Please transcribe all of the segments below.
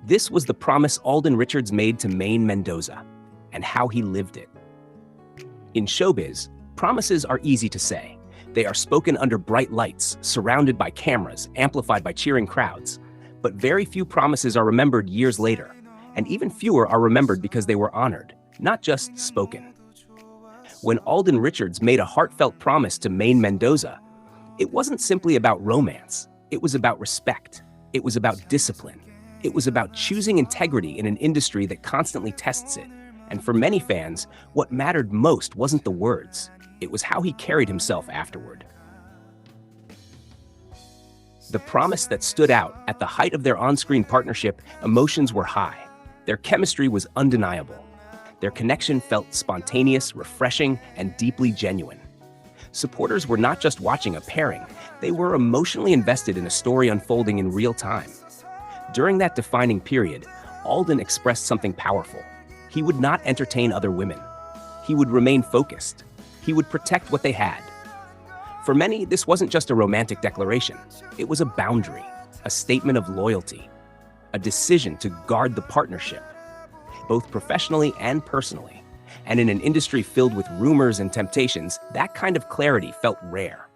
This was the promise Alden Richards made to Maine Mendoza, and how he lived it. In showbiz, promises are easy to say. They are spoken under bright lights, surrounded by cameras, amplified by cheering crowds. But very few promises are remembered years later, and even fewer are remembered because they were honored, not just spoken. When Alden Richards made a heartfelt promise to Maine Mendoza, it wasn't simply about romance. It was about respect. It was about discipline. It was about choosing integrity in an industry that constantly tests it. And for many fans, what mattered most wasn't the words. It was how he carried himself afterward. The promise that stood out at the height of their on-screen partnership, emotions were high. Their chemistry was undeniable. Their connection felt spontaneous, refreshing, and deeply genuine. Supporters were not just watching a pairing, they were emotionally invested in a story unfolding in real time. During that defining period, Alden expressed something powerful. He would not entertain other women. He would remain focused. He would protect what they had. For many, this wasn't just a romantic declaration. It was a boundary, a statement of loyalty, a decision to guard the partnership, both professionally and personally. And in an industry filled with rumors and temptations, that kind of clarity felt rare.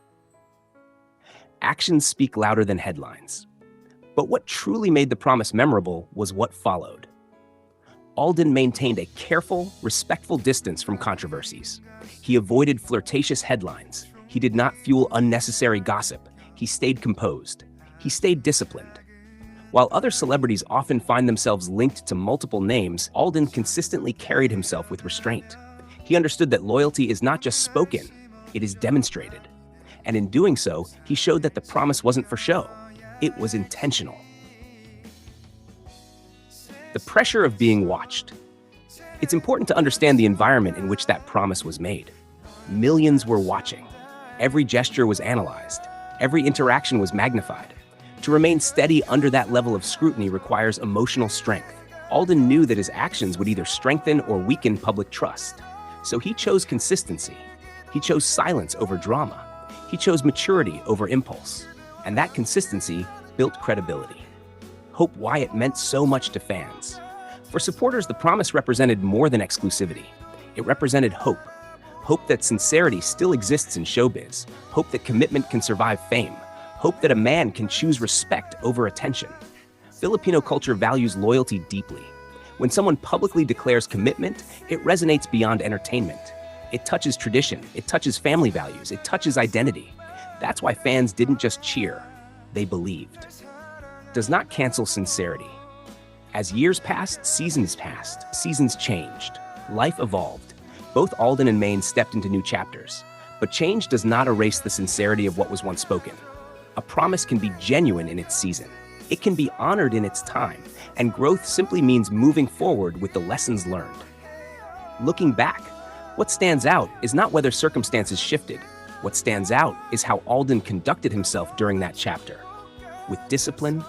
Actions speak louder than headlines. But what truly made the promise memorable was what followed. Alden maintained a careful, respectful distance from controversies. He avoided flirtatious headlines. He did not fuel unnecessary gossip. He stayed composed. He stayed disciplined. While other celebrities often find themselves linked to multiple names, Alden consistently carried himself with restraint. He understood that loyalty is not just spoken, it is demonstrated. And in doing so, he showed that the promise wasn't for show. It was intentional. The pressure of being watched. It's important to understand the environment in which that promise was made. Millions were watching. Every gesture was analyzed. Every interaction was magnified. To remain steady under that level of scrutiny requires emotional strength. Alden knew that his actions would either strengthen or weaken public trust. So he chose consistency. He chose silence over drama. He chose maturity over impulse. And that consistency built credibility. Hope why it meant so much to fans. For supporters, the promise represented more than exclusivity. It represented hope. Hope that sincerity still exists in showbiz. Hope that commitment can survive fame. Hope that a man can choose respect over attention. Filipino culture values loyalty deeply. When someone publicly declares commitment, it resonates beyond entertainment. It touches tradition, it touches family values, it touches identity. That's why fans didn't just cheer, they believed. Does not cancel sincerity. As years passed, seasons changed, life evolved. Both Alden and Maine stepped into new chapters. But change does not erase the sincerity of what was once spoken. A promise can be genuine in its season. It can be honored in its time, and growth simply means moving forward with the lessons learned. Looking back, what stands out is not whether circumstances shifted. What stands out is how Alden conducted himself during that chapter. With discipline,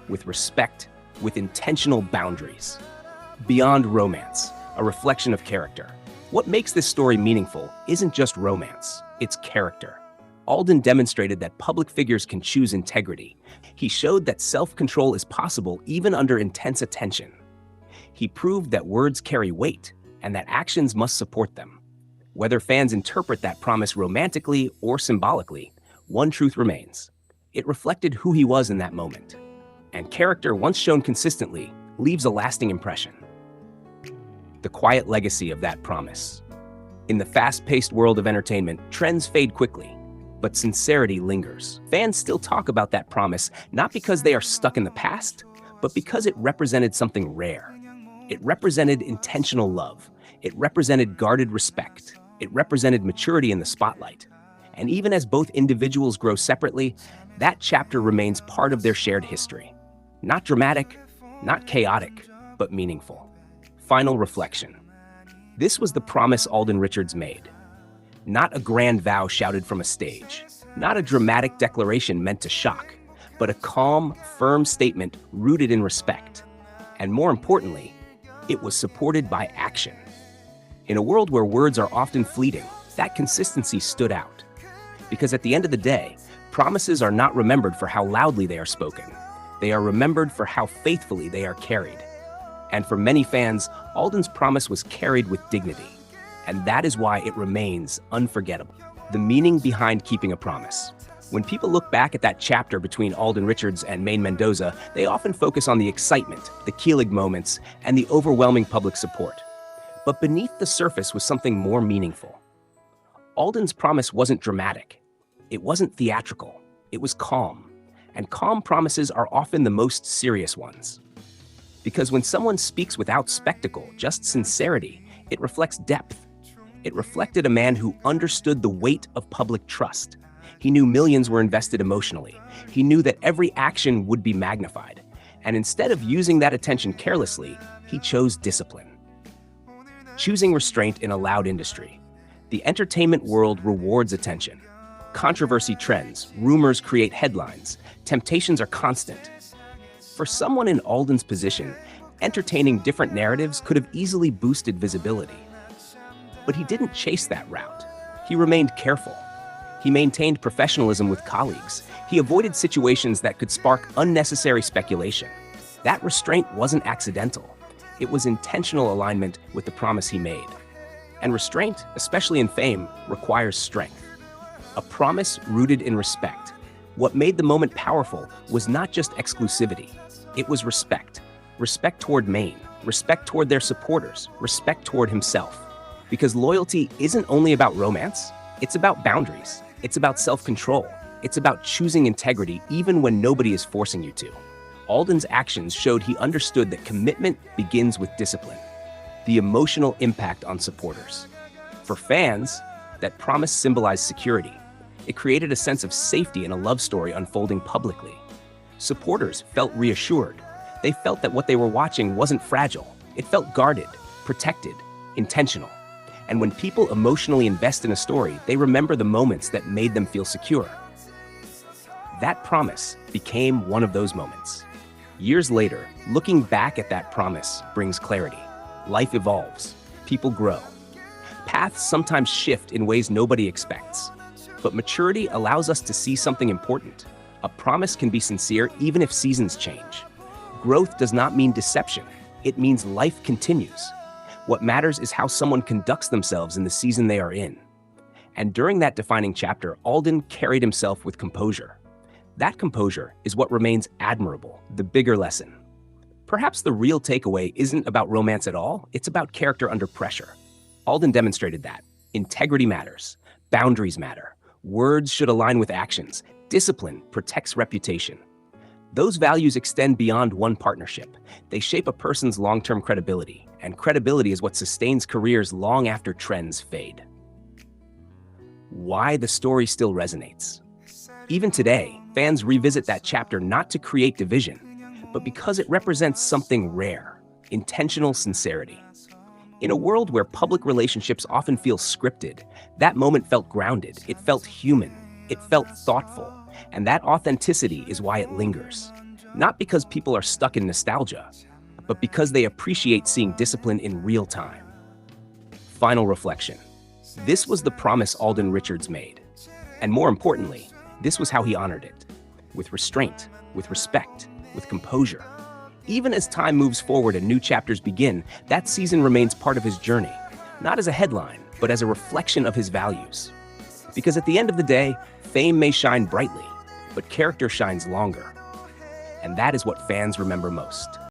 with respect, with intentional boundaries. Beyond romance, a reflection of character. What makes this story meaningful isn't just romance, it's character. Alden demonstrated that public figures can choose integrity. He showed that self-control is possible even under intense attention. He proved that words carry weight and that actions must support them. Whether fans interpret that promise romantically or symbolically, one truth remains. It reflected who he was in that moment. And character, once shown consistently, leaves a lasting impression. The quiet legacy of that promise. In the fast-paced world of entertainment, trends fade quickly, but sincerity lingers. Fans still talk about that promise, not because they are stuck in the past, but because it represented something rare. It represented intentional love. It represented guarded respect. It represented maturity in the spotlight. And even as both individuals grow separately, that chapter remains part of their shared history. Not dramatic, not chaotic, but meaningful. Final reflection. This was the promise Alden Richards made. Not a grand vow shouted from a stage. Not a dramatic declaration meant to shock, but a calm, firm statement rooted in respect. And more importantly, it was supported by action. In a world where words are often fleeting, that consistency stood out. Because at the end of the day, promises are not remembered for how loudly they are spoken. They are remembered for how faithfully they are carried. And for many fans, Alden's promise was carried with dignity. And that is why it remains unforgettable. The meaning behind keeping a promise. When people look back at that chapter between Alden Richards and Maine Mendoza, they often focus on the excitement, the Keelig moments, and the overwhelming public support. But beneath the surface was something more meaningful. Alden's promise wasn't dramatic. It wasn't theatrical. It was calm. And calm promises are often the most serious ones. Because when someone speaks without spectacle, just sincerity, it reflects depth. It reflected a man who understood the weight of public trust. He knew millions were invested emotionally. He knew that every action would be magnified. And instead of using that attention carelessly, he chose discipline. Choosing restraint in a loud industry. The entertainment world rewards attention. Controversy trends, rumors create headlines, temptations are constant. For someone in Alden's position, entertaining different narratives could have easily boosted visibility. But he didn't chase that route. He remained careful. He maintained professionalism with colleagues. He avoided situations that could spark unnecessary speculation. That restraint wasn't accidental. It was intentional alignment with the promise he made. And restraint, especially in fame, requires strength. A promise rooted in respect. What made the moment powerful was not just exclusivity. It was respect. Respect toward Maine, respect toward their supporters, respect toward himself. Because loyalty isn't only about romance, it's about boundaries. It's about self-control. It's about choosing integrity even when nobody is forcing you to. Alden's actions showed he understood that commitment begins with discipline. The emotional impact on supporters. For fans, that promise symbolized security. It created a sense of safety in a love story unfolding publicly. Supporters felt reassured. They felt that what they were watching wasn't fragile. It felt guarded, protected, intentional. And when people emotionally invest in a story, they remember the moments that made them feel secure. That promise became one of those moments. Years later, looking back at that promise brings clarity. Life evolves. People grow. Paths sometimes shift in ways nobody expects. But maturity allows us to see something important. A promise can be sincere even if seasons change. Growth does not mean deception. It means life continues. What matters is how someone conducts themselves in the season they are in. And during that defining chapter, Alden carried himself with composure. That composure is what remains admirable, the bigger lesson. Perhaps the real takeaway isn't about romance at all, it's about character under pressure. Alden demonstrated that. Integrity matters. Boundaries matter. Words should align with actions. Discipline protects reputation. Those values extend beyond one partnership. They shape a person's long-term credibility, and credibility is what sustains careers long after trends fade. Why the story still resonates. Even today, fans revisit that chapter not to create division, but because it represents something rare, intentional sincerity. In a world where public relationships often feel scripted, that moment felt grounded, it felt human, it felt thoughtful. And that authenticity is why it lingers. Not because people are stuck in nostalgia, but because they appreciate seeing discipline in real time. Final reflection. This was the promise Alden Richards made. And more importantly, this was how he honored it. With restraint, with respect, with composure. Even as time moves forward and new chapters begin, that season remains part of his journey. Not as a headline, but as a reflection of his values. Because at the end of the day, fame may shine brightly, but character shines longer. And that is what fans remember most.